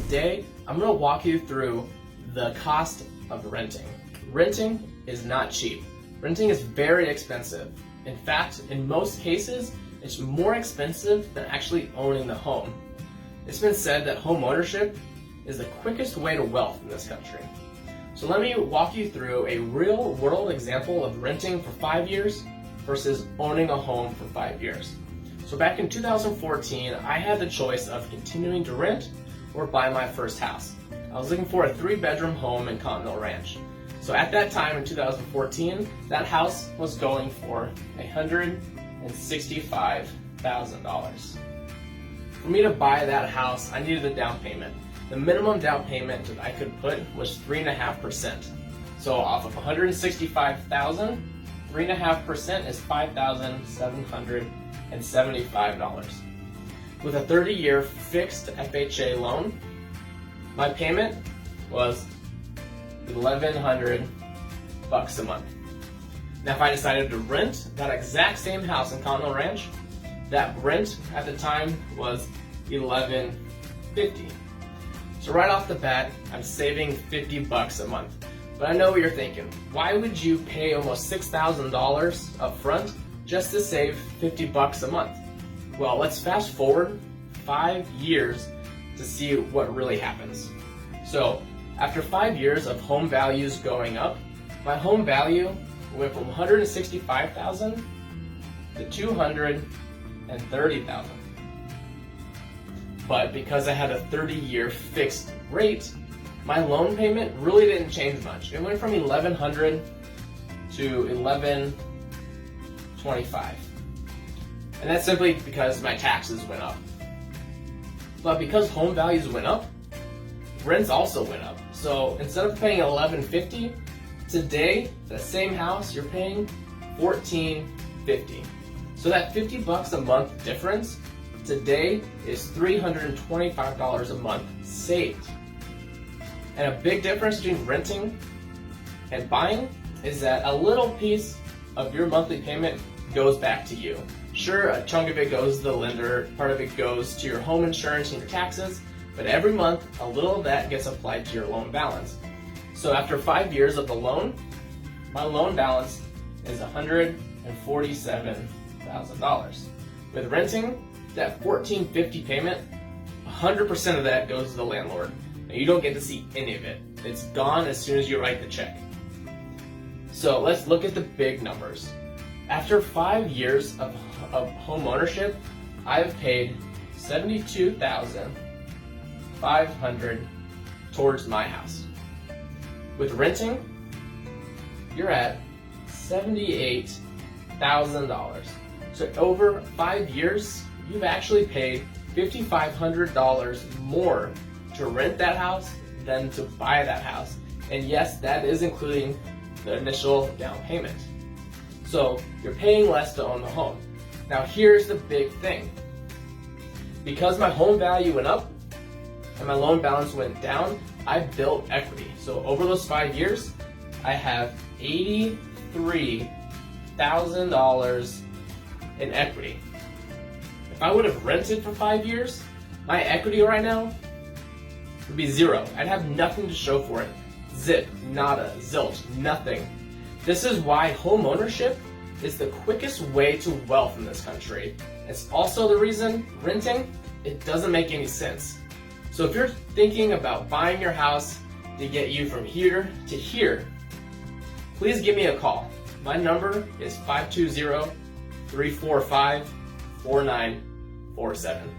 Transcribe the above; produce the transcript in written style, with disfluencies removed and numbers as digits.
today I'm going to walk you through the cost of renting. Renting is not cheap. Renting is very expensive. In fact, in most cases, it's more expensive than actually owning the home. It's been said that home ownership is the quickest way to wealth in this country. So let me walk you through a real world example of renting for 5 years versus owning a home for 5 years. So back in 2014, I had the choice of continuing to rent or buy my first house. I was looking for a 3-bedroom home in Continental Ranch. So at that time in 2014, that house was going for $165,000. For me to buy that house, I needed a down payment. The minimum down payment that I could put was 3.5%. So off of $165,000, 3.5% is $5,775. With a 30-year fixed FHA loan, my payment was $1,100 a month. Now if I decided to rent that exact same house in Continental Ranch, that rent at the time was $1,150. So right off the bat, I'm saving $50 a month. But I know what you're thinking. Why would you pay almost $6,000 up front just to save $50 a month? Well, let's fast forward 5 years to see what really happens. So after 5 years of home values going up, my home value went from $165,000 to $230,000. But because I had a 30-year fixed rate, my loan payment really didn't change much. It went from $1,100 to $1,125. And that's simply because my taxes went up. But because home values went up, rents also went up. So instead of paying $1,150, today, the same house, you're paying $1,450. So that $50 a month difference today is $325 a month saved. And a big difference between renting and buying is that a little piece of your monthly payment goes back to you. Sure, a chunk of it goes to the lender, part of it goes to your home insurance and your taxes, but every month, a little of that gets applied to your loan balance. So after 5 years of the loan, my loan balance is $147,000. With renting, that $1,450 payment, 100% of that goes to the landlord. And you don't get to see any of it. It's gone as soon as you write the check. So let's look at the big numbers. After 5 years of home ownership, I've paid $72,500 towards my house. With renting, you're at $78,000. So over 5 years, you've actually paid $5,500 more to rent that house than to buy that house. And yes, that is including the initial down payment. So you're paying less to own the home. Now here's the big thing. Because my home value went up and my loan balance went down, I built equity. So over those 5 years, I have $83,000 in equity. If I would have rented for 5 years, my equity right now would be zero. I'd have nothing to show for it. Zip, nada, zilch, nothing. This is why home ownership is the quickest way to wealth in this country. It's also the reason renting, it doesn't make any sense. So if you're thinking about buying your house to get you from here to here, please give me a call. My number is 520-345-4947.